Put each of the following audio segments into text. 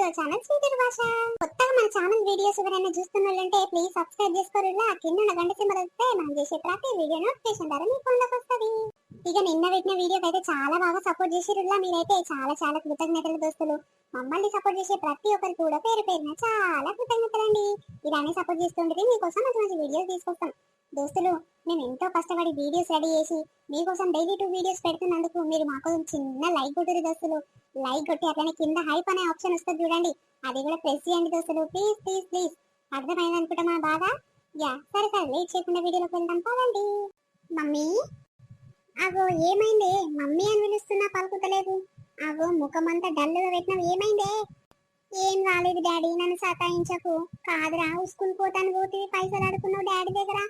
To channel sweeter భాష. కొత్తగా మన ఛానల్ వీడియోస్ ఎవరైనా చూస్తున్నట్లయితే ప్లీజ్ సబ్స్క్రైబ్ చేసుకోరులా. కింద ఉన్న గంట సింబల్ వస్తే మనం చేసే ప్రతి వీడియో నోటిఫికేషన్ ద్వారా మీ ఫోన్లోకి వస్తుంది. ఇక నిన్న పెట్టిన వీడియోకి అయితే చాలా బాగా సపోర్ట్ చేసిరులా. మీరైతే చాలా చాలా కృతజ్ఞతలు దోస్తులు. మమ్మల్ని సపోర్ట్ చేసే ప్రతి ఒక్కరికి కూడా పేరు పేరున చాలా కృతజ్ఞతలండి. ఇలానే సపోర్ట్ చేస్తుంటే మీకోసం మంచి మంచి వీడియోస్ తీసుకొస్తాం దోస్తులు. మేము ఎంతో కష్టపడి వీడియోస్ రెడీ చేసి మీకోసం డైలీ 2 వీడియోస్ పెడుతున్నందుకు మీరు మాకు చిన్న లైక్ కొట్టురు దోస్తులు. లైక్ కొట్టి అట్లనే కింద హైప్ అనే ఆప్షన్ వస్తుంది చూడండి, అది కూడా ప్రెస్ చేయండి దోస్తులు. Please please please. అర్థమైంది అనుకుంటా మా బాగా. యా సరే సరే లేట్ చేయకుండా వీడియోలోకి వెళ్దాం పదండి. మమ్మీ, అగో ఏమైంది? మమ్మీ అని పిలుస్తున్నా పలుకుతలేదు. అగో ముఖమంతా డల్లుగా పెట్టినావు, ఏమైందే? ఏం రాలేదు డాడీ, నన్ను సతాయించకు. కాదురా, స్కూల్ పోతాను పోతే పైసలు అడుకున్నావు డాడీ దగ్గర,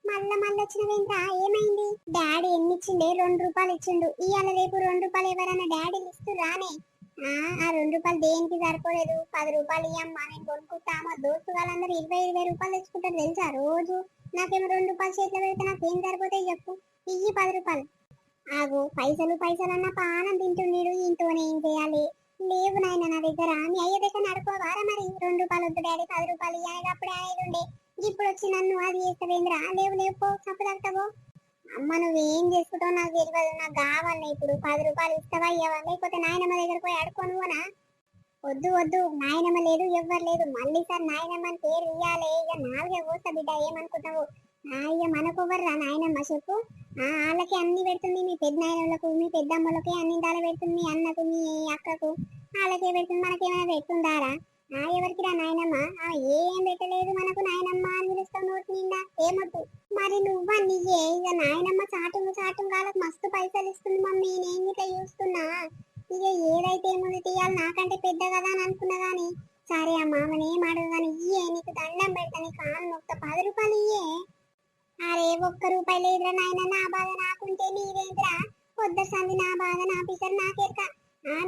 మళ్ళా వచ్చినవేంట్రా? ఏమైంది? డాడీ ఎన్ని ఇచ్చిండే? 2 రూపాయలు ఇచ్చిండు. ఇవాళ రేపు 2 రూపాయలు ఎవరైనా డాడీలు ఇస్తురానే? ఆ 2 రూపాయలు దేనికి సరిపోలేదు. 10 రూపాయలు ఇయ్యమ్మా, నేను కొనుక్కుంటా. మా దోస్తు వాళ్ళందరూ 20 రూపాయలు తెచ్చుకుంటారు తెలుసా రోజు. నాకేమో 2 రూపాయలు చేతిలో పెడితే నాకేం సరిపోతాయి చెప్పు? ఇయ్యి 10 రూపాయలు. ఆగు, పైసలు పైసలు అన్న పానం తింటున్నాడు, ఇంట్లోనే ఏం చేయాలి? లేవు నాయన నా దగ్గర. మీ అయ్య దగ్గర నడుకోవారా మరి? 2 రూపాయలు వద్దు డాడీ, 10 రూపాయలు ఇయ్యాలి. అప్పుడే అనేది ఉండే, ఇప్పుడు వచ్చి నన్ను అది చేస్తావేంద్రా? లేవు లేవు పో, తప్పు తగ్గుతావో. అమ్మ నువ్వేం చేసుకుంటావు నాకు తెలియదు, నాకు కావాలి. ఇప్పుడు 10 రూపాయలు ఇస్తావా ఇవ్వవా, లేకపోతే నాయనమ్మ దగ్గర పోయి అడుకోనువనా? వద్దు వద్దు, నాయనమ్మ లేదు ఎవ్వరు లేదు. మళ్ళీ సార్ నాయనమ్మ అని పేరు ఇయ్యాలి. ఇక 4 పోస్తా బిడ్డ, ఏమనుకుంటావు? అయ్య మనకొవ్వర్రా నాయనమ్మ చెప్పు. వాళ్ళకి అన్ని పెడుతుంది, మీ పెద్ద నాయనమ్మలకు మీ పెద్దమ్మలకి అన్ని దాల పెడుతుంది, మీ అన్నకు మీ అక్కకు వాళ్ళకే పెడుతుంది. మనకేమైనా పెడుతుందారా? ఎవరికి రా నాయనమ్మ? ఏం పెట్టలేదు మనకు. నాయనమ్మ అని పిలుస్తావు నోటి నిండా, ఏమొద్దు. మరి నువ్వన్నీ ఇక నాయనమ్మ చాటుంగు చాటుంగు వాళ్ళకి మస్తు పైసలు ఇస్తుంది మమ్మీ, నేను ఇట్లా చూస్తున్నా. ఇక ఏదైతే ఏముంది తీయాలి, నాకంటే పెద్ద కదా అని అనుకున్నా గానీ. సరే అమ్మా, మన ఏం అడగదు కానీ ఇయ్యే, నీకు దండం పెడతా, నీ కాను మొక్క 10 రూపాయలు ఇయ్యే. అరే 1 రూపాయి లేదురా నాయన, నా బాధ నాకుంటే నీవేంద్రా? పొద్దు సంది నా బాధ నా పిసర్ నాకెరక.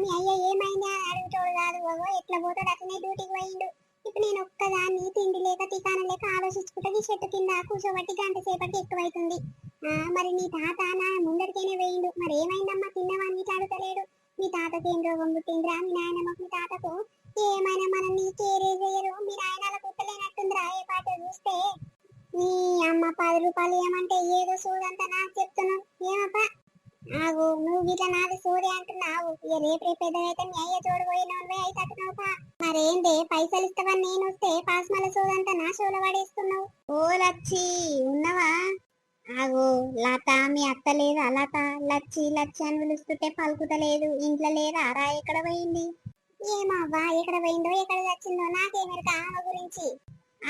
మీ అయ్య ఏమైంది అని అడుగుతాడు కాదు, ఎట్లా పోతాడు అట్లనే డ్యూటీకి పోయిండు. ఇప్పుడు నేను ఒక్కదాన్ని తిండి లేక టికానం లేక ఆలోచించుకుంటే ఈ చెట్టు కింద కూర్చోబట్టి గంట సేపటికి ఎక్కువైతుంది. మరి నీ తాత నా ముందరికైనా వేయిండు, మరి ఏమైందమ్మా తిన్నవాన్ని ఇట్లా అడుగుతలేడు. మీ తాతకి ఏం రోగం పుట్టిందిరా? మీ నాయనమ్మకు మీ తాతకు ఏమైనా మనల్ని కేరే చేయరు. మీ నాయనాల కుట్టలేనట్టుందిరా ఏ పాట చూస్తే. నీ అమ్మ 10 రూపాయలు ఏమంటే ఏదో సూదంతా నాకు చెప్తున్నావు ఏమప్పా? ఆగు, నువ్వు ఇట్లా నాది సూర్య అంటున్నావు. ఇక రేపు పెద్దగైతే మీ అయ్య తోడు పోయినవే అయితే అట్టున్నావుపా. మరేందే పైసలు ఇస్తావని నేను వస్తే పాస్మల సూదంతా నా షోలో పడేస్తున్నావు. ఓ లచ్చి ఉన్నవా? ఆగు, లత మీ అత్త లేదా? లత లచ్చి లచ్చి అని పిలుస్తుంటే పలుకుతలేదు. ఇంట్లో లేదా రా? ఎక్కడ పోయింది? ఏమవ్వా, ఎక్కడ పోయిందో ఎక్కడ చచ్చిందో నాకేమెరక ఆమె గురించి.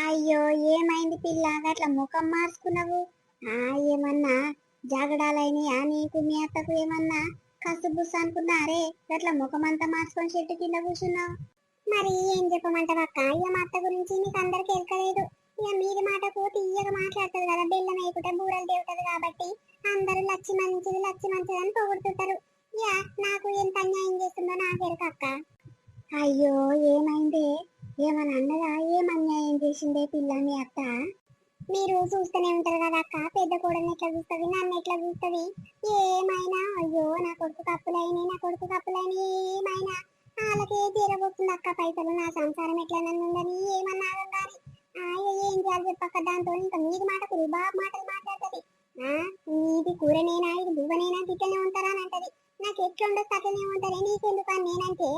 అయ్యో ఏమైంది పిల్ల, అట్లా ముఖం మార్చుకున్నావు? ఏమన్నా జాగడాలైనయా నీకు? మీ అత్తకు ఏమన్నా కసుబుస్సు అనుకున్నారే అట్లా ముఖమంతా మార్చుకొని చెట్టు కింద కూర్చున్నావు? మరి ఏం చెప్పమంటావక్క, ఇక మా అత్త గురించి నీకు అందరికి ఎరకలేదు. ఇక మీది మాటకు తీయగా మాట్లాడుతుంది కదా, బెల్లం వేయకుంటే బూరలు దేవుతుంది కాబట్టి అందరూ లచ్చి మంచిది లచ్చి మంచిది అని పొగుడుతుంటారు. ఇక నాకు ఎంత అన్యాయం చేస్తుందో నాకు ఎరకక్క. అయ్యో ఏమైంది? ఏమని అన్నదా? ఏం అన్యాయం చేసిందే పిల్ల మీ అత్త? మీరు చూస్తూనే ఉంటారు కదా అక్క, పెద్ద కోడల్ని ఎట్లా చూస్తుంది, నన్ను ఎట్లా చూస్తుంది. ఏమైనా అయ్యో నా కొడుకు కప్పులైన నా కొడుకు కప్పులైన ఏమైనా వాళ్ళకి తీరబోతుంది అక్క పైసలు. నా సంసారం ఎట్లా నన్ను ఉండని ఏమన్నా కానీ ఏం చేయాలి చెప్పక్క. దాంతో ఇంకా మీది మాటకు రుబాబ్ మాటలు మాట్లాడుతుంది. నీది కూరనేనా ఇది బువ్వనేనా గిట్లనే ఉంటారా అని అంటది. నాకు ఎట్లా ఉండదు అట్లనే ఉంటారే, నీకెందుకు అని నేనంటే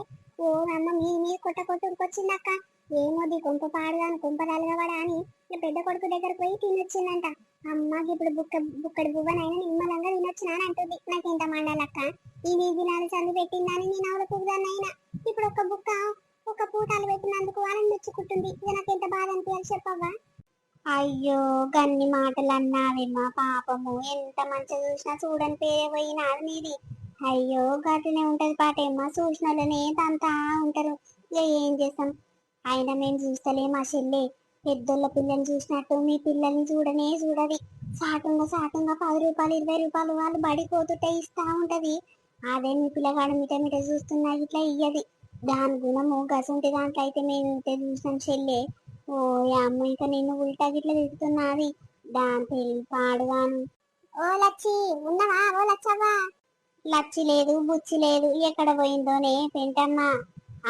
ఓ అమ్మ మీరు కొట్ట కొట్టుకొచ్చిందక్క. ఏమోది కొంప పాడుగాను కొంప తలగబడా అని పెద్ద కొడుకు దగ్గర పోయి తినొచ్చిందంట. అమ్మకి ఇప్పుడు బుక్కడి బువ్వనైనా నిమ్మలంగా తినొచ్చినా అని అంటుంది. నాకెంత మండాలక్క, ఈ దినాలు చందు పెట్టిందని నేను ఆవిడ పువ్వుదాన్నైనా ఇప్పుడు ఒక పూటాలు పెట్టినందుకు వాళ్ళని మెచ్చుకుంటుంది. ఇక నాకెంత బాధ అనిపించాలి చెప్పవ్వా? అయ్యో గన్ని మాటలు అన్నావేమ్మా, పాపము ఎంత మంచిగా చూసినా చూడని పేరే పోయినాడు నీది. అయ్యో గట్లనే ఉంటది పాటేమ్మా, చూసిన వాళ్ళనే తంతా ఉంటారు. ఇక ఏం చేస్తాం, అయినా మేము చూస్తలే మా చెల్లి పెద్దోళ్ళ పిల్లల్ని చూసినట్టు మీ పిల్లల్ని చూడనే చూడది. సాటుంగా 10 రూపాయలు 20 రూపాయలు వాళ్ళు బడిపోతుంటే ఇస్తా ఉంటది. అదే మీ పిల్లగాడు మిట చూస్తున్నా ఇట్లా ఇయ్యది. దాని గుణము గసంటి దాంట్లో అయితే మేము ఇంతే చూసాం చెల్లె. ఓ అమ్మ ఇంకా నిన్ను ఉల్టా గిట్లా తిడుతున్నది. దాని పెళ్లి పాడుగాను. ఓ లచ్చి ఉన్నవా? ఓ లచ్చవ్వా. లచ్చి లేదు బుచ్చి లేదు, ఎక్కడ పోయిందోనే పెంటమ్మా.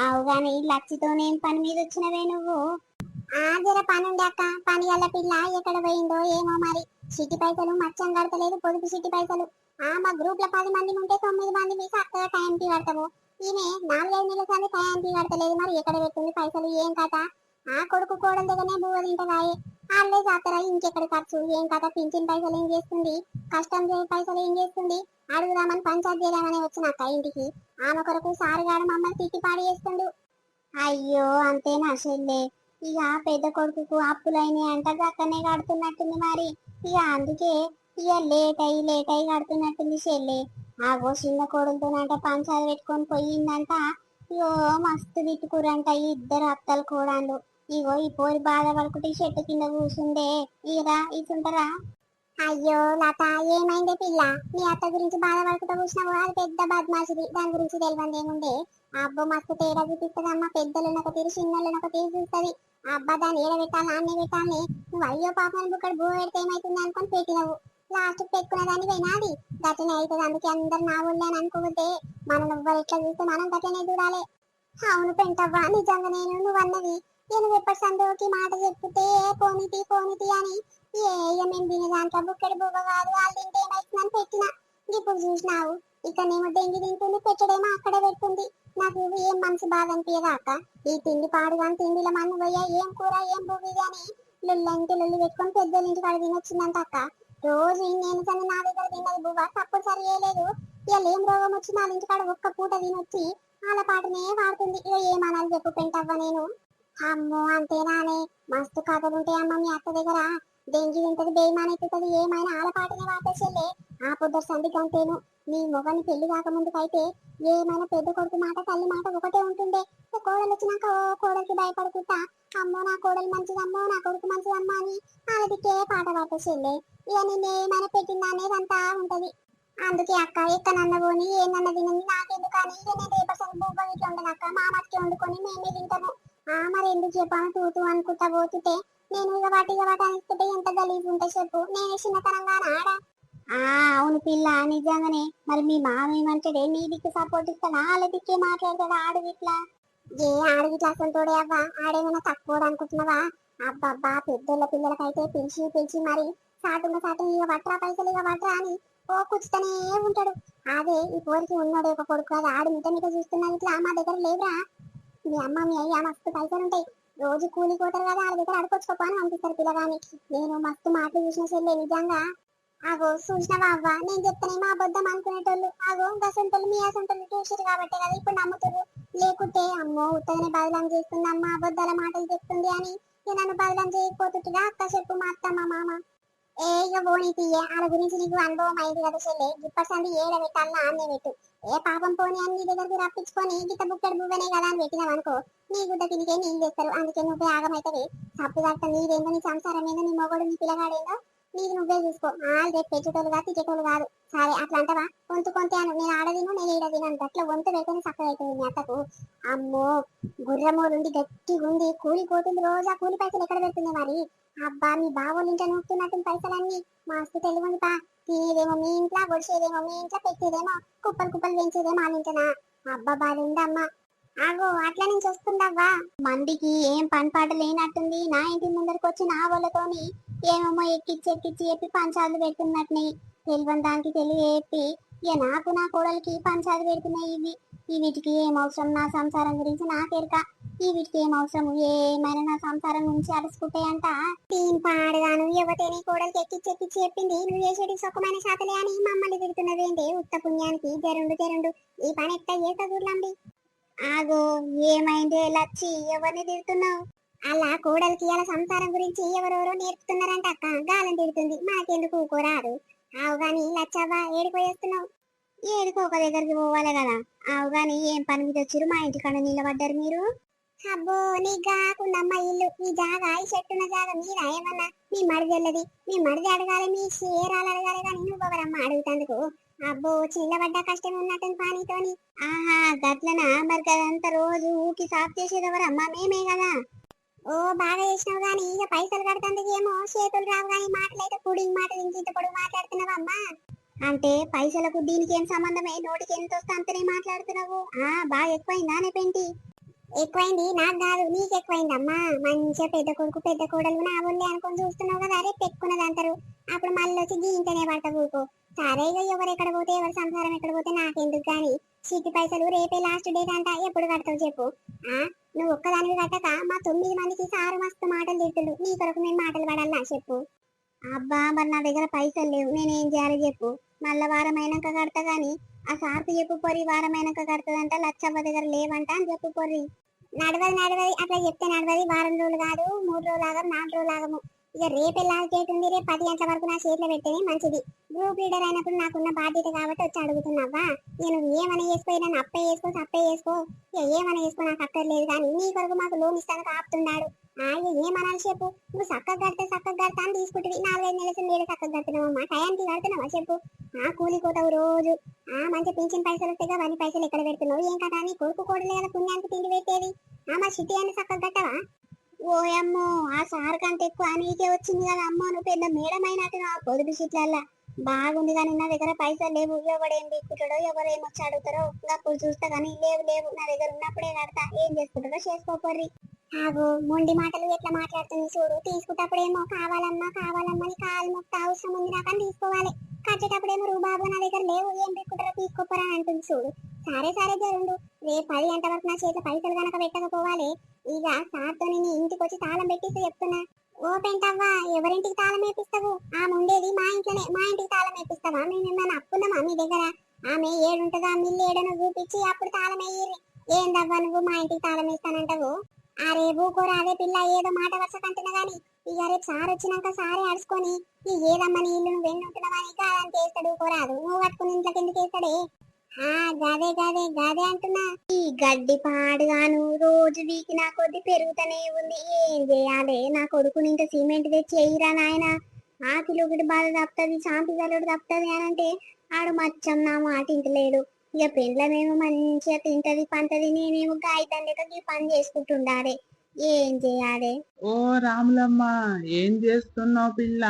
అవు గాని లచ్చితోనేం పని మీద వచ్చినవే నువ్వు? జర పని ఉండే అక్క. పని గల్ల పిల్ల ఎక్కడ పోయిందో ఏమో మరి. సిటీ పైసలు మచ్చం కడతలేదు, పొదుపు సిటీ పైసలు. మా గ్రూప్ లో 10 మంది ఉంటే 9 మంది మీ చక్కగా టైంకి కడతాము. ఈమె 4-5 నెలల సంది టైంకి కడతలేదు. మరి ఎక్కడ పెట్టింది పైసలు, ఏం కథ? కొడుకు కోడల దగ్గరనే బువ్వ తింటదాయే. వాళ్ళే జాతర, ఇంకెక్కడ ఖర్చు, ఏం కథ? పింఛన్ పైసలు ఏం చేస్తుంది? కష్టం చేయ పైసలు ఏం చేస్తుంది? అడుగుదామని పంచాయతీ చేద్దామని వచ్చిన అక్క ఇంటికి. ఆమె కొరకు సారుగాడు మమ్మల్ని తిట్టి పాడి చేస్తుండు. అయ్యో అంతేనా చెల్లె? ఇక పెద్ద కొడుకుకు అప్పులైనాయి అంట, అక్కనే కడుతున్నట్టుంది మరి. ఇక అందుకే ఇక లేట్ అయి కడుతున్నట్టుంది చెల్లె. ఆగో చిన్న కోడలతోనంట పంచాలు పెట్టుకొని పోయిందంట. ఇగో మస్తు తిట్టుకురంట ఈ ఇద్దరు అత్తలు కోడళ్ళు. ఇగో ఈ పోరి బాధపడుకుంటే ఈ చెట్టు కింద కూర్చుండే. ఇరా ఇసుంటారా? అయ్యో లత, ఏమైందే పిల్ల? మీ అత్త గురించి బాధపడుకుంటూ కూర్చున్నావు. అది పెద్ద బద్మాషిది, దాని గురించి తెలియదు ఏముండే. అబ్బో మస్తు తేడా చూపిస్తుందమ్మా. పెద్దలను ఒక తీరు, చిన్నలను ఒక తీరు చూస్తుంది. అబ్బా దాన్ని ఏడబెట్టాలి, అన్నీ పెట్టాలి. నువ్వు అయ్యో పాపం బుక్కడ బో పెడితే ఏమైతుంది అనుకొని పెట్టినవు. లాస్ట్ పెట్టుకునే దాన్ని పోయినాది. గట్లనే అవుతుంది. అందుకే అందరు నా ఊళ్ళో అని అనుకోవద్దే. మనం ఎవ్వరు ఎట్లా చూస్తే మనం గట్లనే చూడాలి. అవును పెంటవ్వ, నిజంగా నేను నువ్వు అన్నది. నేను ఎప్పటి సందోకి మాట చెప్తే పోనీతి అని మేము తినే దాంట్లో బుక్కడి బువ్వ కాదు, వాళ్ళు తింటే ఏమైతుందని పెట్టిన. ఇప్పుడు చూసినావు, ఇక్కడనేమో దెంగి తింటుంది, పెట్టడేమో అక్కడే పెడుతుంది. నాకు ఏం మనసు బాధ అనిపించదా అక్క? ఈ తిండి పాడు కానీ తిండిలో మన్ను పోయా, ఏం కూర ఏం బువ్వి అని లొల్లి పెట్టుకొని పెద్దోళ్ళ ఇంటి కాడ తినొచ్చిందంట అక్క. రోజు నేను సరే నా దగ్గర తిన్నది బువ్వ తప్పుడు సరి చేయలేదు. ఇవాళ ఏం రోగం వచ్చి నా ఇంటికాడ ఒక్క పూట తినొచ్చి వాళ్ళ పాటనే వాడుతుంది. ఇక ఏమనాలి చెప్పు పెంటవ్వ నేను? అమ్మో అంతేనానే? మస్తు కథలు ఉంటాయి అమ్మ మీ అత్త దగ్గర. దెంగి తింటది, బేమాన్ ఎత్తుతుంది, ఏమైనా ఆలపాటనే వాటేసెల్లే. ఆ పొద్దు సందికి అంతేను. నీ మొగని పెళ్లి కాక ముందుకైతే ఏమైనా పెద్ద కొడుకు మాట తల్లి మాట ఒకటే ఉంటుండే. కోడలు వచ్చినాక ఓ కోడలికి భయపడుకుంటా అమ్మో నా కోడలు మంచిదమ్మో నా కొడుకు మంచిదమ్మ అని వాళ్ళదికే పాట పాటేసెల్లే. ఇక నేను ఏమైనా పెట్టిందా అనేది అంతా ఉంటది. అందుకే అక్క ఎక్కడన్నా పోని ఏమన్నా తినండి నాకెందుకు అని ఇక నేను రేపటి బువ్వ ఇట్లా ఉండను అక్క. మా మట్టుకి వండుకొని మేమే తింటాము. మరి ఎందుకు చెప్పాను తూతూ అనుకుంటా పోతుంటే నేను ఇక వాటి అనుకుంటే ఎంత గలీజ్ ఉంటే చెప్పు. నేను చిన్నతనంగా ఆడ. అవును పిల్ల నిజంగానే. మరి మీ మామ ఏమంటాడే? నీ దిక్కు సపోర్ట్ ఇస్తాడా వాళ్ళ దిక్కే మాట్లాడతాడా ఆడు ఇట్లా? ఆడు ఇట్లా అసలు తోడే అవ్వా. ఆడేమైనా తక్కువ అనుకుంటున్నావా? అబ్బబ్బా పెద్దోళ్ళ పిల్లలకైతే పిలిచి మరి సాటు ఇక వట్రా పైసలు ఇక వట్రా అని ఓ కూర్చుతూనే ఉంటాడు. అదే ఈ పోరికి ఉన్నాడు ఒక కొడుకు, అది ఆడు మిట చూస్తున్నది ఇట్లా మా దగ్గర లేవురా. మీ అమ్మ మీ అయ్య మస్తు పైసలు ఉంటాయి, రోజు కూలి పోతారు కదా వాళ్ళ దగ్గర అడుకొచ్చుకోపని పంపిస్తారు పిల్లగాని. నేను మస్తు మాటలు చూసిన చెల్లె నిజంగా. ఆగో చూసినవా అవ్వ, నేను చెప్తానేమో అబద్ధం అనుకునేటోళ్ళు. ఆగో గసంటోళ్ళు మీ అసంటోళ్ళు చూసారు కాబట్టే కదా ఇప్పుడు నమ్ముతారు. లేకుంటే అమ్మో ఉత్తగానే బదలాం చేస్తుంది అమ్మ, అబద్ధాల మాటలు చెప్తుంది అని నన్ను బదలాం చేయకపోతుంటుగా అక్క చెప్పు మా అత్త మా మామ. ఇక పోనీ తీయ వాళ్ళ గురించి నీకు అనుభవం అయింది కదా చెల్లె. ఇప్పటి ఏడ పెట్టాలని ఆన్నే పెట్టు. పాపం పోనీ అని నీ దగ్గరికి రప్పించుకొని గిట్ట బుక్కడి బువ్వనే కదా అని పెట్టినావు అనుకో, నీ గుడ్డ తిరిగే నీళ్ళు చేస్తారు. అందుకే నువ్వే ఆగమైతవి. తప్పు కాస్త నీదేందో, నీ సంసారం ఏందో, నీ మొగడు నీ పిల్లగాడేందో నీది నువ్వే చూసుకో. రేపు పెంచేటోళ్ళు కాదు తిట్టేటోళ్ళు కాదు. సరే అట్లా అంటవా? కొంతే అను. నేను ఆడదిను నేను ఈడదిను అంటే అట్లా వంతు పెడితేనే చక్కగా అవుతుంది మీ అత్తకు. అమ్మో గుర్రమోడుండి గట్టిగా ఉంది, కూలిపోతుంది. రోజా కూలి పైసలు ఎక్కడ పెడుతుంది మరి? అబ్బా మీ బావోళ్ళు ఇంట్లో నూపుతున్నట్టు పైసలన్నీ మస్తు తెలివి పా. తినేదేమో మీ ఇంట్లో, గొడిచేదేమో మీ ఇంట్లో, పెట్టేదేమో కుప్పలు పెంచేదేమో వాళ్ళ ఇంటనా? అబ్బా బాగుందమ్మా. ఆగో అట్లా నుంచి వస్తుందవ్వా. మందికి ఏం పని పాట లేనట్టుంది. నా ఇంటి ముందరికి వచ్చి నా వాళ్ళతోని ఏమేమో ఎక్కిచ్చి చెప్పి పంచాలు పెడుతున్నట్టుని తెలివని దానికి తెలివి చెప్పి ఇక నాకు నా కోడలికి పంచాలు పెడుతున్నాయి ఇవి. ఈ వీటికి ఏం అవసరం? నా సంసారం గురించి నాకెరక. ఈ వీటికి ఏం అవసరం? ఏమైనా నా సంసారం గురించి అరుచుకుంటాయంట. దీని పాడగాను యువతని కోడలికి ఎక్కిచ్చి చెప్పింది. నువ్వు చేసేటి సుఖమైన శాతలే అని మమ్మల్ని తిడుతున్నదేంటి? ఉత్త పుణ్యానికి జరుండు ఈ పని ఎట్లా చేస్తా చూడలండి. ఆగో ఏమైందే లచ్చి, ఎవరిని తిడుతున్నావు? అలా కోడలికి అలా సంసారం గురించి ఎవరెవరో నేర్పుతున్నారంట అక్క. గాలం తిడుతుంది, మాకెందుకు ఊకోరాదు. ఆవు గాని లచ్చవ్వ ఏడిపోయేస్తున్నావు? ఏడుకో ఒక దగ్గరికి పోవాలి కదా. ఆవు గాని ఏం పని మీద వచ్చారు మా ఇంటికాడ నిలబడ్డారు మీరు? అబ్బో నీ కాకుందమ్మ ఇల్లు. ఈ జాగా ఈ చెట్టున్న జాగా మీరా ఏమన్నా? మీ మడిది వెళ్ళది, మీ మడిది అడగాలి, మీ షేరాలు అడగాలి కానీ నువ్వెవరమ్మా అడుగుతందుకు? అబ్బో చిల్లబడ్డ కష్టం ఉన్నట్టుంది పానీతోని. ఆహా గట్లనా? మరి గదంతా రోజు ఊకి సాఫ్ చేసేది ఎవరమ్మా? మేమే కదా. ఓ బాగా చేసినావు గానీ ఇక పైసలు కడతందుకు ఏమో చేతులు రావు గానీ మాటలైతే పుడి మాటలు ఇంత పొడుగు మాట్లాడుతున్నావమ్మా. అంటే పైసలకు దీనికి ఏం సంబంధమే? నోటికి ఎంత వస్తే అంతనే మాట్లాడుతున్నావు. బాగా ఎక్కువైందానే పెంటి? ఎక్కువైంది నాకు కాదు నీకు ఎక్కువైంది అమ్మా. మంచిగా పెద్ద కొడుకు పెద్ద కోడలు నా వాళ్ళే అనుకొని చూస్తున్నావు కదా, రేపు పెట్టుకున్నది అంటారు. అప్పుడు మళ్ళీ వచ్చి గీంతనే పట్ట ఊకో. సరే ఇక ఎవరు ఎక్కడ పోతే ఎవరి సంసారం ఎక్కడ పోతే నాకెందుకు కానీ చీటి పైసలు రేపే లాస్ట్ డేట్ అంట, ఎప్పుడు కడతావు చెప్పు. ఆ నువ్వు ఒక్కదానివి కట్టక మా 9 మందికి సారు మస్తు మాటలు తిట్టుడు, నీ కొరకు నేను మాటలు పడాలా చెప్పు. అబ్బా మరి నా దగ్గర పైసలు లేవు, నేనేం చేయాలి చెప్పు. మళ్ళా వారం అయినాక కడతా గాని ఆ సార్కు చెప్పు పొరి, వారం అయినాక కడతదంట, లచ్చవ్వ దగ్గర లేవంట అని చెప్పు పొరి. నడవది అట్లా చెప్తే నడవది. వారం రోజులు కాదు, 3 రోజులు ఆగం, 4 రోజులు ఆగము. ఇక రేపే లాస్ట్ డేట్ ఉంది, రేపు 10 గంటల వరకు నా చేతిలో పెడితేనే మంచిది. గ్రూప్ లీడర్ అయినప్పుడు నాకున్న బాధ్యత కాబట్టి వచ్చి అడుగుతున్నావా. ఇక నువ్వు ఏమైనా చేసుకో, నన్ను అప్పే చేసుకో సప్పే చేసుకో, ఇక ఏమైనా చేసుకో నాకు అక్కర్లేదు. కానీ నీ కొరకు మాకు లోన్ ఇస్తాను ఆపుతున్నాడు. ఇక ఏమనాలి చెప్పు. నువ్వు చక్కగా కడతా అని తీసుకుంటుంది. 4-5 నెలలు మీరు చక్కగా కడుతున్నావమ్మా, టయానికి కడుతున్నావా చెప్పు. కూలి కోతావు రోజు. మంచి పింఛన్ పైసలు వస్తే అవన్నీ పైసలు ఎక్కడ పెడుతున్నావు ఏం కదా. నీ కొడుకు కోడలే కదా పుణ్యానికి తిండి పెట్టేది. మా సిటీ అని చక్కగా కట్టవా. ఓయమ్మో ఆ సార్ కంటే ఎక్కువ నీకే వచ్చింది కదా అమ్మో, నువ్వు పెద్ద మేడమైనట్టు ఆ పొదుపు సీట్లల్లా బాగుంది. కానీ నా దగ్గర పైసలు లేవు, ఎవడేం దిక్కుంటాడో ఎవరేమొచ్చి అడుగుతారో అప్పుడు చూస్తా. కానీ లేవు నా దగ్గర ఉన్నప్పుడే కడతా, ఏం చేసుకుంటారో చేసుకోపోర్రి. మొండి మాటలు ఎట్లా మాట్లాడుతుంది చూడు. తీసుకుంటప్పుడేమో కావాలమ్మా నీ కాలు మొక్క అవసరం ఉంది నాకని తీసుకోవాలి. కట్టేటప్పుడేమో రూబాబు నా దగ్గర లేవు, ఏం పెట్టుకుంటారో తీసుకోపోరా అని అంటుంది చూడు. సరే జరుండు, రేపు 10 గంటల వరకు నా చేతిలో పైసలు కనుక పెట్టకపోవాలి. ఇక సార్తో నేను ఇంటికి వచ్చి తాళం పెట్టిస్తే చెప్తున్నా. ఓ పెంటవ్వా, ఎవరింటికి తాళం వేపిస్తావు? ఆమె ఉండేది మా ఇంట్లోనే, మా ఇంటికి తాళం వేపిస్తావా? మేము ఏమన్నా అప్పున్నామా మీ దగ్గర? ఆమె ఏడుంటదో ఆ మిల్లు ఏడనో చూపించి అప్పుడు తాళం వేయ్యి. ఏందవ్వా నువ్వు మా ఇంటికి తాళం వేస్తానంటావు? అరే ఊకోరా, అదే పిల్ల ఏదో మాట వరుస కంటున్నా గాని ఇక రేపు సార్ వచ్చినాక సారే అరుచుకొని ఈ ఏదమ్మా నీ ఇల్లు నువ్వు వెన్నుంటున్నావని కాదని వేస్తాడు. ఊకోరాదు, నువ్వు కట్టుకుని ఇంట్లోకి ఎందుకు వేస్తాడే? గదే అంటున్నా. ఈ గడ్డి పాడుగాను రోజు వీకి నా కొద్ది పెరుగుతూనే ఉంది. ఏం చేయాలి? నా కొడుకుని ఇంత సిమెంట్ తెచ్చి ఎయ్యిరా నాయన, ఆకిలి ఒకటి బాధ తప్పుతుంది, చాంపి జల్లుడు తప్పుతుంది అని అంటే ఆడు మచ్చం నా మాట ఇంటలేడు. ఇక పెండ్లమేమో మంచిగా తింటది పంటది, నేనేమో గాయతం లేక ఈ పని చేసుకుంటుండాలి. ఏం చేయాలి? ఓ రాములమ్మ, ఏం చేస్తున్నావు పిల్ల?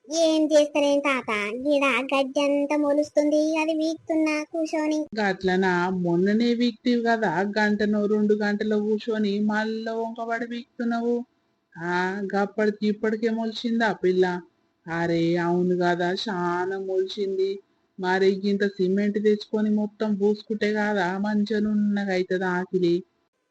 ఏం చేస్తారేం తాత, గిడ గడ్డి అంతా మొలుస్తుంది, అది వీక్తున్నా కూర్చొని. గట్లనా? మొన్ననే వీక్తివి కదా, గంటనో 2 గంటలు కూర్చొని మళ్ళా వంకబడి వీక్తున్నావు. గప్పటికి ఇప్పటికే మొలిచిందా పిల్ల? అరే అవును కదా, చాలా మొలిచింది. మరి ఇంత సిమెంట్ తెచ్చుకొని మొత్తం పూసుకుంటే కదా మంచిగా నున్నగా అవుతుంది ఆకిలి.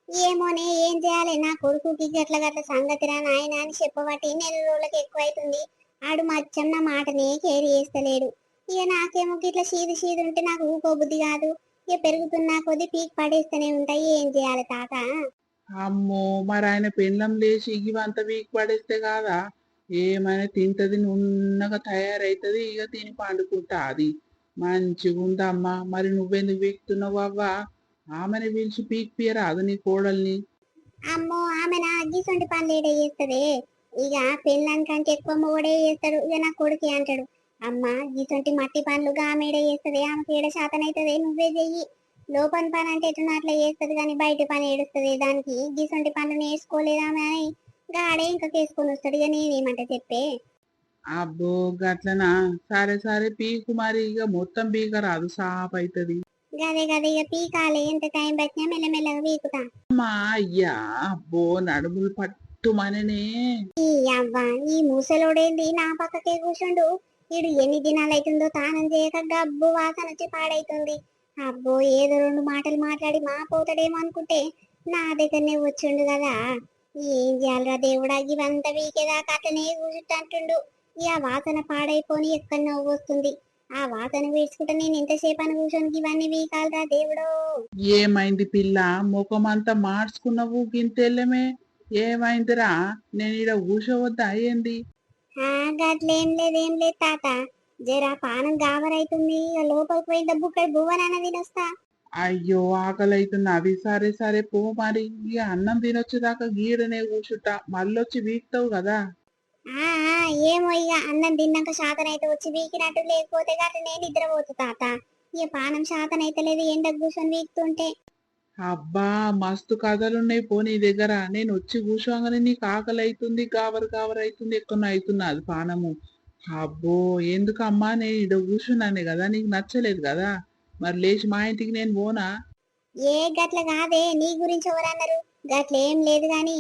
ఏమోనే ఏం చేయాలి, నా కొడుకుకి గట్ల సంగతి రా నాయన అని చెప్పబట్టి 4 రోజులకి ఎక్కువ అవుతుంది. ఆడు మచ్చం నా మాటనే కేర్ చేస్తలేడు. ఇక నాకేమో ఇట్లా సీది ఉంటే నాకు ఊకోబుద్ధి కాదు. ఇక పెరుగుతున్నా కొద్ది పీక్ పడేస్తూనే ఉంటాయి. ఏం చేయాలి తాత? అమ్మో, మరి ఆయన పెండ్లం లేచి ఇవంతా వీక్ పడేస్తే కాదా ఏమైనా తింటది, నున్నగా తయారైతుంది, ఇక తిని పండుకుంటా. అది మంచిగుందమ్మా. మరి నువ్వెందుకు వీక్తున్నావు అవ్వా? ఆమెను పిలిచి పీక్ పియరాదు నీ కోడల్ని. అమ్మో ఆమె నా అగ్గిసొంటి పనులు ఏడే చేస్తుంది. ఇక పెళ్ళానికంటే ఎక్కువ మొగడే చేస్తాడు. ఇక నా కొడుకు అంటాడు, అమ్మ గీసొంటి మట్టి పనులు ఆమెడే చేస్తుంది, ఆమెకి ఏడ శాతం అవుతుంది, నువ్వే చెయ్యి. లోపల పని అంటే ఎట్లా అట్లా చేస్తుంది కానీ బయట పని ఏడుస్తుంది. దానికి గీసొంటి పనులు నేర్చుకోలేదు ఆమె అని గాడే ఇంకా కేసుకొని వస్తాడు. ఇక నేనేమంటే చెప్పే. అబ్బో గట్లనా? సరే పీకు, మరి ఇక మొత్తం పీక రాదు, సాప్ అవుతుంది. గదే ఇక పీకాలే, ఎంత టైం పట్టినా మెల్లమెల్లగా పీకుతా. అమ్మా అయ్యా, అబ్బో నడుములు పట్టుమననే. ఈ అవ్వ ఈ మూసలోడేంది నా పక్కకే కూర్చుండు. వీడు ఎన్ని దినాలు అవుతుందో తానం చేయక గబ్బు వాసన వచ్చి పాడైతుంది. అబ్బో ఏదో 2 మాటలు మాట్లాడి మా పోతాడేమో అనుకుంటే నా దగ్గరనే వచ్చిండు కదా. ఏం చేయాలరా దేవుడా, ఇవంతా వీకేదాకా అట్లనే కూర్చుంటుండు. ఇక వాసన పాడైపోని ఎక్కడ నవ్వు వస్తుంది. ఆ వాసన వేసుకుంటే నేను ఎంతసేపు అని కూర్చొని ఇవన్నీ వీకాలరా దేవుడో. ఏమైంది పిల్ల, ముఖమంతా మార్చుకున్నావు గింతెల్లమే? ఏమైందిరా? నేను ఈడ కూర్చోవద్దా ఏంది? గట్లేం లేదు తాత, జరా పానం గాబరైతుంది. ఇక లోపలికి పోయి బుక్కడి బువ్వనన్న తినొస్తా. అయ్యో ఆకలి అవుతుంది. అది సరే పో మరి. ఇక అన్నం తినొచ్చేదాకా గీడనే కూర్చుంటా, మళ్ళొచ్చి వీక్తావు కదా. ఏమో ఇక అన్నం తిన్నాక శాతం అయితే వచ్చి వీకినట్టు, లేకపోతే గట్లనే నిద్రపోతు తాత. ఇక పానం శాతం అయితే లేదు ఎండకు కూర్చొని వీక్తుంటే. అబ్బా మస్తు కథలున్నాయి పో నీ దగ్గర. నేను వచ్చి కూర్చోగానే నీకు ఆకలి అవుతుంది, గాబరు అవుతుంది, ఎక్కువ అవుతుంది అది పానము. అబ్బో ఎందుకమ్మా, నేను ఈడ కూర్చున్నానే కదా, నీకు నచ్చలేదు కదా, మరి లేచి మా ఇంటికి నేను పోనా? ఏ గట్ల కాదే, నీ గురించి ఎవరన్నారు? గట్లేం లేదు గాని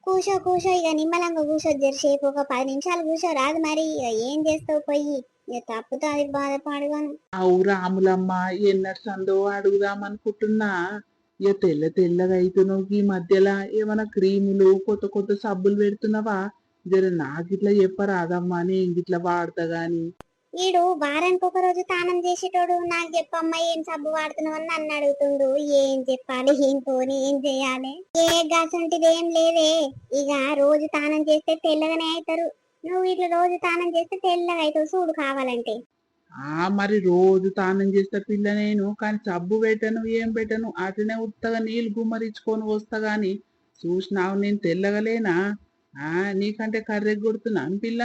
కూసో కూసో, ఇక నిమ్మలంగా కూసో, జరసేపు ఒక 10 నిమిషాలు కూసో రాదు మరి, ఇక ఏం చేస్తావు పోయి, ఇక తప్పుతో అది బాధపడగాను. అవు రాములమ్మ, ఎన్నటి సందో అడుగుదామనుకుంటున్నా. ఇక తెల్ల తెల్లగా అవుతున్నావు ఈ మధ్యలో. ఏమైనా క్రీములు కొత్త కొత్త సబ్బులు పెడుతున్నావా? జర నాకిట్లా చెప్పరాదమ్మా, నేను గిట్లా వాడతా గాని. ఈడు వారానికి ఒక రోజు తానం చేసేటోడు, నాకు చెప్పమ్మా ఏం సబ్బు వాడుతున్నావు అని నన్ను అడుగుతుండు. ఏం చెప్పాలి, ఏం పోని, ఏం చేయాలి? ఏ గాసంటిది ఏం లేదే. ఇక రోజు తానం చేస్తే తెల్లగానే అవుతారు. నువ్వు ఇట్లా రోజు తానం చేస్తే తెల్లగా అవుతావు చూడు కావాలంటే. మరి రోజు తానం చేస్తా పిల్ల నేను, కానీ సబ్బు పెట్టను ఏం పెట్టను, అట్లనే ఉత్తగా నీళ్ళు గుమ్మరించుకొని వస్తా గాని. చూసినావు నేను తెల్లగలేనా? నీకంటే కర్రె కొడుతున్నా పిల్ల.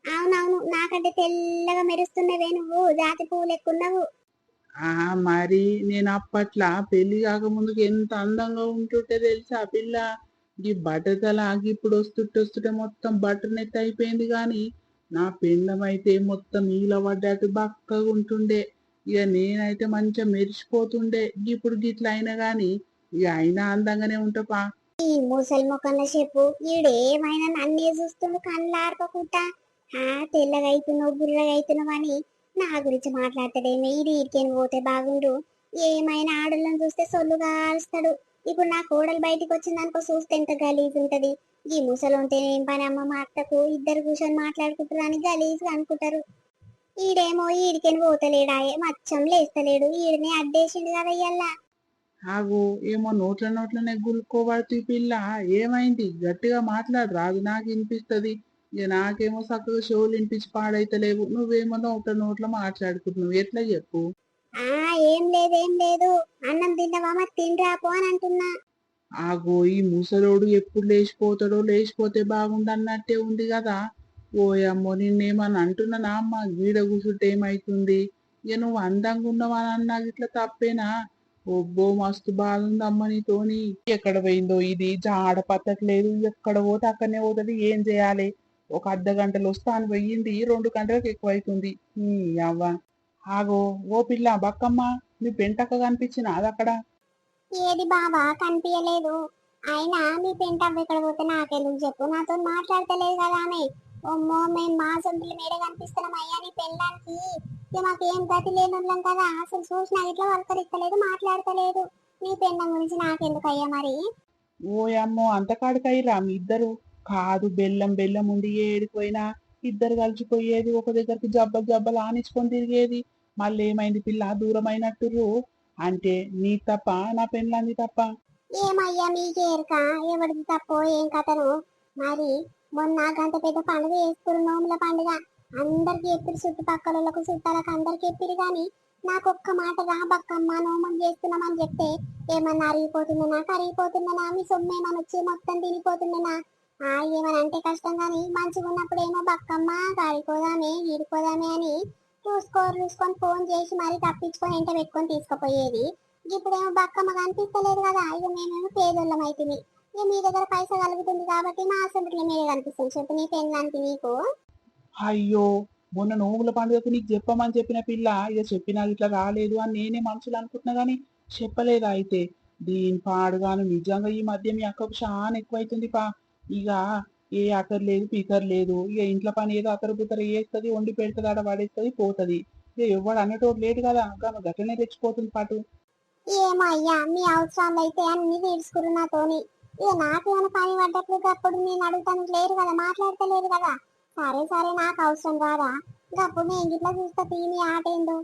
అవునవును, నాకంటే తెల్లగా మెరుస్తున్నవే నువ్వు, జాతి పువ్వు లెక్కున్నావు. మరి నేను అప్పట్లా పెళ్లి కాకముందుకు ఎంత అందంగా ఉంటుంటే తెలుసా పిల్ల. ఈ బట్టతల ఆగి ఇప్పుడు వస్తుంటే మొత్తం బట్టనెత్తి అయిపోయింది గాని, నా పెండం అయితే మొత్తం ఈల పడ్డట్టు బక్కగా ఉంటుండే. ఇక నేనైతే మంచిగా మెరిసిపోతుండే. ఇప్పుడు గిట్ల అయినా గాని ఇక అయినా అందంగానే ఉంటాపా. ఈ ముసలి ముఖంలో చెప్పు, ఈడేమైనా నన్నే చూస్తుండు కళ్ళు ఆర్పకుండా. తెల్లగా అవుతున్నావు, బుర్రగా అవుతున్నావు అని నా గురించి మాట్లాడతాడేమో. ఇది ఇరికేని పోతే బాగుండు. ఏమైనా ఆడోళ్ళని చూస్తే సొల్లుగా ఆరుస్తాడు. ఇప్పుడు నా కోడలు బయటికి వచ్చిందనుకో, చూస్తే ఎంత గలీజ్ ఉంటది. ఈ ముసలు ఉంటే ఏం పని అమ్మ, మా అత్తకు ఇద్దరు కూర్చొని మాట్లాడుకుంటారు అని గలీజ్గా అనుకుంటారు. ఈడేమో ఈడికేని పోతలేడాయే, మచ్చం లేస్తలేడు. ఈడనే అడ్డేసిండు కదా ఇయ్యల్లా. ఆగు, ఏమో నోట్లనే గులుక్కోబడుతూ పిల్ల. ఏమైంది? గట్టిగా మాట్లాడు రాదు, నాకు వినిపిస్తది. ఇక నాకేమో చక్కగా షోలు వినిపించి పాడైతలేవు. నువ్వేమో నోట్ల మాట్లాడుకుంటున్నావు, ఎట్లా చెప్పు. ఏం లేదు ఏం లేదు, అన్నం తిన్నావా మరి, తినరాపో అని అంటున్నా. ఆగో, ఈ ముసలోడు ఎప్పుడు లేచిపోతాడో, లేచిపోతే బాగుండన్నట్టే ఉంది కదా. ఓయమ్మో, నిన్నేమని అంటున్నానా అమ్మ? గీడ కూర్చుంటే ఏమైతుంది? ఇక నువ్వు అందంగా ఉన్నావని అన్నా ఇట్లా తప్పేనా? ఒబ్బో, మస్తు బాధ ఉందమ్మ నీతోని. ఎక్కడ పోయిందో ఇది, జాడ పత్తట్లేదు. ఎక్కడ పోతే అక్కడనే పోతుంది. ఏం చేయాలి? ఒక అర్ధ గంటలు వస్తాను పోయింది, 2 గంటలకు ఎక్కువ అవుతుంది. అవ్వ. ఆగో, ఓ పిల్ల బక్కమ్మ, నీ పెంటక్క కనిపించిన అది అక్కడ. ఏది బాబా, కనిపించలేదు. అయినా మీ పెంటవ్వ ఎక్కడ పోతే నాకెందుకు చెప్పు, నాతో మాట్లాడతలేదు కదా ఆమె. అమ్మో, మేము మా సొంతల మేడ కనిపిస్తున్నాం అయ్యా నీ పెళ్ళానికి. ఇక మాకేం గతి లేనున్నాం కదా, అసలు చూసినా ఇట్లా వలకరిస్తలేదు, మాట్లాడతలేదు. నీ పెళ్ళం గురించి నాకెందుకు అయ్యా మరి. ఓయమ్మో, అంతకాడికైరా మీ ఇద్దరు? కాదు, బెల్లం బెల్లం ఉండి ఏడిపోయినా ఇద్దరు కలిసిపోయేది, ఒక దగ్గరికి జబ్బలు ఆనించుకొని తిరిగేది. మళ్ళీ ఏమైంది పిల్ల, దూరమైనట్టురు? అంటే నీ తప్ప, నా పెళ్ళాంది తప్ప? ఏమయ్యా మీకేరక, ఎవరిది తప్పో ఏం కథను. మరి మొన్న గంట పెద్ద పండుగ చేసుకురు, నోముల పండుగ. అందరికి ఎప్పుడు చుట్టుపక్కలకు చుట్టాలకు అందరికి ఎప్పుడు గాని నాకు ఒక్క మాట రా బక్కమ్మ నోములు చేస్తున్నామని చెప్తే, ఏమన్నా అరిగిపోతుందనా, కరిగిపోతుందనా, మీ సొమ్మేమని వచ్చి మొత్తం తినిపోతుందనా. ఏమని అంటే కష్టం గాని, మంచిగా ఉన్నప్పుడు ఏమో బక్కమ్మ కాడిపోదామే ఈడిపోదామే అని చూసుకొని ఫోన్ చేసి మరి తప్పించుకొని ఎంట పెట్టుకొని తీసుకుపోయేది. ఇప్పుడేమో బక్కమ్మ కనిపిస్తలేదు కదా, ఇక మేమేమో పేదోళ్ళం అయితుంది. ఇక మీ దగ్గర పైసా కలుగుతుంది కాబట్టి మా అసెంబ్లీ మీరే కనిపిస్తుంది. చెప్పు నీ పెళ్ళానికి నీకు. అయ్యో, మొన్న నోముల పండుగకు నీకు చెప్పమని చెప్పిన పిల్ల ఇక చెప్పినా ఇట్లా రాలేదు అని నేనే మనసులో అనుకుంటున్నా గాని చెప్పలేదా అయితే? దీని పాడుగాను, నిజంగా ఈ మధ్య మీ అక్కకు చాలా ఎక్కువైతుంది పా. ఇక ఏ అక్కర్ లేదు పీకర్ లేదు. ఇక ఇంట్లో పని ఏదో అతరు బుతరు వేస్తుంది, వండి పెడుతుంది, ఆడ పడేస్తుంది, పోతుంది. ఇక ఎవడు అనేటోడు లేడు కదా, గట్లనే తెచ్చిపోతుంది పాటు. ఏమో అయ్యా, మీ అవసరాలు అయితే అన్ని తీర్చుకురు నాతోని. ఇక నాకేమైనా పని పడ్డప్పుడు అప్పుడు నేను అడుగుతానికి లేరు కదా, మాట్లాడతలేరు కదా. సరే సరే, నాకు అవసరం రాదా, అప్పుడు నేను ఇట్లా చూస్తా మీ ఆట ఏందో.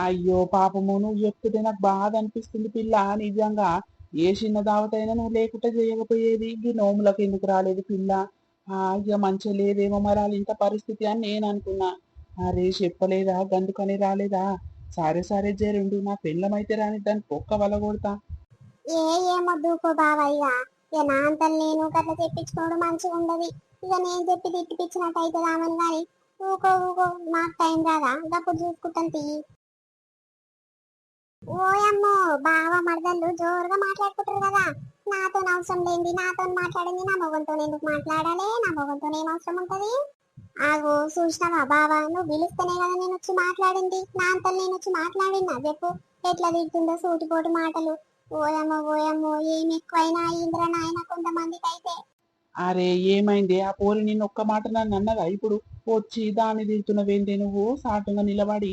అయ్యో పాపము, నువ్వు చెప్తుంటే నాకు బాధ అనిపిస్తుంది పిల్ల. నిజంగా ఏ చిన్న దావతైనా నువ్వు లేకుండా చేయకపోయేది. ఈ నోములకు ఎందుకు రాలేదు పిల్ల? ఇక మంచిగా లేదేమో మరి వాళ్ళ ఇంత పరిస్థితి అని నేను అనుకున్నా. అరే చెప్పలేదా, గందుకని రాలేదా? సరే సరే జరుండు, నా పెళ్ళమైతే రాని దాన్ని పొక్క వల కొడతా. ఏమో దూకో బావయ్య, ఇక నా అంతలు నేను గట్ల తెప్పించుకోవడం మంచిగా ఉండదు. ఇక నేను చెప్పి తిట్టిపించినట్టు అవుతుందామని కానీ, ఊకో నాకు టైం రాదా, అప్పుడు చూసుకుంటాను తీయి. ఓయమ్మో, బావ మరదళ్ళు జోరుగా మాట్లాడుకుంటారు కదా. నాతో అవసరం లేని నాతో మాట్లాడింది, నా మొగంతో ఎందుకు మాట్లాడాలి, నా మొగంతో ఏం అవసరం ఉంటది. ఆగో చూసినావా బావా, నువ్వు పిలుస్తేనే కదా నేను వచ్చి మాట్లాడింది, నా అంతలు నేను వచ్చి మాట్లాడినా చెప్పు. ఎట్లా తింటుందో సూటిపోటు మాటలు. ఓయమ్మో ఓయమ్మో ఏం ఎక్కువైనా ఇంద్ర నాయన కొంతమందికి అయితే. అరే ఏమైంది ఆ పోరి నిన్ను ఒక్క మాట నన్ను అన్నదా ఇప్పుడు? వచ్చి దాన్ని తిడుతున్నవేంటి నువ్వు సాటంగా నిలబడి?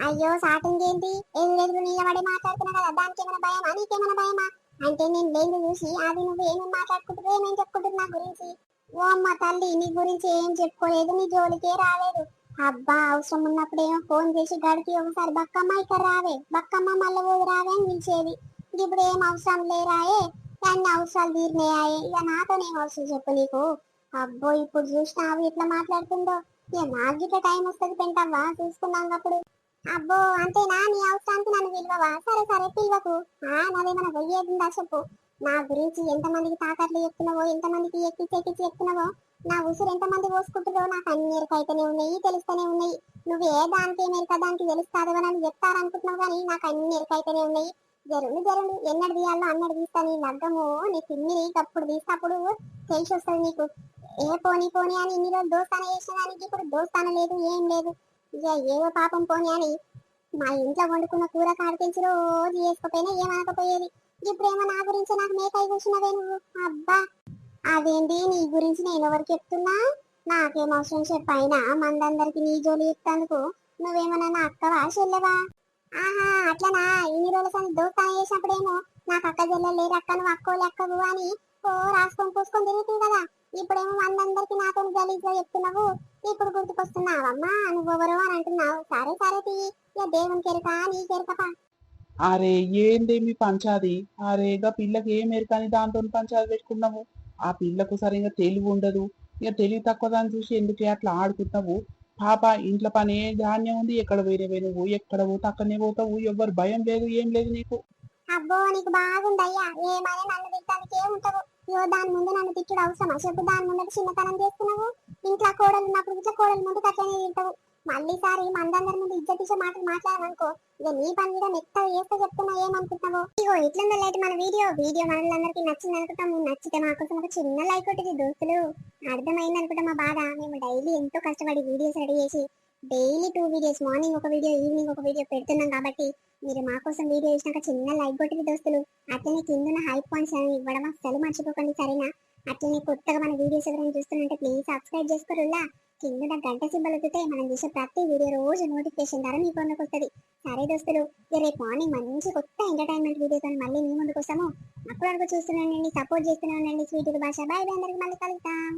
అయ్యో సాటింగ్ ఏంటి? ఎదురెదురు నిలబడి మాట్లాడుతున్నా కదా, దానికి ఏమైనా భయమా నీకేమైనా భయమా? అంటే నేను లేదు చూసి అది నువ్వు ఏమేమి మాట్లాడుకుంటున్నావు ఏమేం చెప్పుకుంటున్నా నా గురించి. ఓ అమ్మ తల్లి నీ గురించి ఏం చెప్పుకోలేదు, నీ జోలికే రాలేదు. అబ్బా అవసరం ఉన్నప్పుడేమో ఫోన్ చేసి గడికి ఒకసారి బక్కమ్మ ఇక్కడ రావే, బక్కమ్మ మళ్ళీ పోదు రావే అని పిలిచేది. ఇప్పుడు ఏం అవసరం లేరాయే, అన్ని అవసరాలు తీరినాయాయే, ఇక నాతోనేం అవసరం చెప్పు నీకు. అబ్బో ఇప్పుడు చూసినావు ఇట్లా మాట్లాడుతుందో, ఇక నాకు గిట్ల టైం వస్తుంది పెంటవ్వా చూసుకున్నాం అప్పుడు. అబ్బో అంతేనా, నీ అవసరానికి నన్ను పిలవవా? సరే సరే పిలవకు. నాదేమైనా పోయేదిందా చెప్పు. నా గురించి ఎంతమందికి తాకట్లు చెప్తున్నావో, ఎంతమందికి ఎక్కించి ఎక్కించి చెప్తున్నావో, నా ఉసురు ఎంతమంది పోసుకుంటున్నావో నాకు అన్ని ఎరుకైతేనే ఉన్నాయి, తెలుస్తూనే ఉన్నాయి. నువ్వు ఏ దానికి ఎరుక దానికి తెలుస్తాదో అని చెప్తారనుకుంటున్నావు కానీ నాకు అన్ని ఎరుకైతేనే ఉన్నాయి. జరుండు జరుండు ఎన్నడు తీయాలో అన్నడు తీస్తా. నీ లగ్గము నీ తిమ్మిని అప్పుడు తీసినప్పుడు తెలిసి వస్తుంది నీకు. ఏ పోనీ పోనీ అని ఇన్ని రోజులు దోస్తాన చేసిన దానికి ఇప్పుడు దోస్తాన లేదు ఏం లేదు. ఇక ఏదో పాపం పోనీ అని మా ఇంట్లో వండుకున్న కూర కాడికించి రోజు చేసుకోపోయినా ఏమనకపోయేది. ఇప్పుడేమో నా గురించి నాకు మేకై కూర్చున్నవే నువ్వు. అబ్బా అదేంటి నీ గురించి నేను ఎవరికి చెప్తున్నా? నాకేం అవసరం చెప్పైనా మందందరికి నీ జోలి చెప్తాందుకు నువ్వేమన్నా నా అక్కవా చెల్లెవా? ఆహా అట్లనా, ఇన్ని రోజుల సంది దోస్తాన చేసినప్పుడేమో నాకు అక్క చెల్లెలు లేరు అక్క నువ్వు అక్కోలు అక్కవు అని ఓ రాసుకొని పూసుకొని తిరుగుతుంది కదా. ఇప్పుడేమో మందందరికి నాతో గలీజ్గా చెప్తున్నావు. ఇప్పుడు గుర్తుకొస్తున్నావమ్మా నువ్వెవరో అని అంటున్నావు. సరే సరే తీ, ఇక దేవునికి ఎరుక నీకెరుకపా. అరే ఏంది మీ పంచాది? అరే గా పిల్లకి ఏం ఎరకని దాంతో పంచాది పెట్టుకున్నావు? ఆ పిల్లకు సరిగా తెలివి ఉండదు. ఇక తెలివి తక్కువ దాన్ని చూసి ఎందుకే అట్లా ఆడుకుంటావు? పాప ఇంట్లో పని ఏ ధాన్యం ఉంది, ఎక్కడ పోయినవే నువ్వు? ఎక్కడ పోతే అక్కడనే పోతావు, ఎవ్వరు భయం లేదు ఏం లేదు నీకు. అబ్బో నీకు బాగుందయ్యా, ఏమైనా నన్ను తిట్టడానికి ఏముంటావు? ఇగో దాని ముందు నన్ను తిట్టుడు అవసరమా చెప్పు? దాని ముందట చిన్నతనం చేస్తున్నావు. ఇంట్లో కోడలు ఉన్నప్పుడు ఇట్లా కోడలు ముందు అట్లనే తింటావు. మళ్ళీసారి మందందరి ముందు ఇజ్జతిచ్చే మాటలు మాట్లాడమనుకో, ఇక నీ పని మీద మెత్తగా చేస్తే చెప్తున్నా ఏమనుకుంటున్నావు. ఇగో ఇట్లుందా లైట్ మన వీడియో మనలందరికీ నచ్చింది అనుకుంటాము. నచ్చితే మా కోసం ఒక చిన్న లైక్ కొట్టింది దోస్తులు. అర్థమైంది అనుకుంటా మా బాధ. మేము డైలీ ఎంతో కష్టపడి వీడియోస్ రెడీ చేసి డైలీ 2 వీడియోస్, మార్నింగ్ ఒక వీడియో ఈవినింగ్ ఒక వీడియో పెడుతున్నాం కాబట్టి మీరు మా కోసం వీడియో ఇచ్చినాక చిన్న లైక్ కొట్టింది దోస్తులు. అట్లనే కింద హై పాయింట్స్ అని ఇవ్వడం అస్సలు మర్చిపోకండి సరేనా. అట్లనే కొత్తగా మన వీడియోస్ ఎవరైనా చూస్తుంటే ప్లీజ్ సబ్స్క్రైబ్ చేసుకోరులా. కింద గంట సింబల్ వస్తే మనం చేసే ప్రతి వీడియో రోజు నోటిఫికేషన్ ద్వారా మీ ఫోన్లోకి వస్తుంది. సరే దోస్తులు, రేపు మార్నింగ్ మంచి కొత్త ఎంటర్టైన్మెంట్ వీడియోతో మళ్ళీ మీ ముందుకు వస్తాము. అప్పుడు వరకు చూస్తున్నానండి, సపోర్ట్ చేస్తూనే ఉండండి. స్వీట్ భాష. బాయ్ బాయ్, అందరికి మళ్ళీ కలుద్దాం.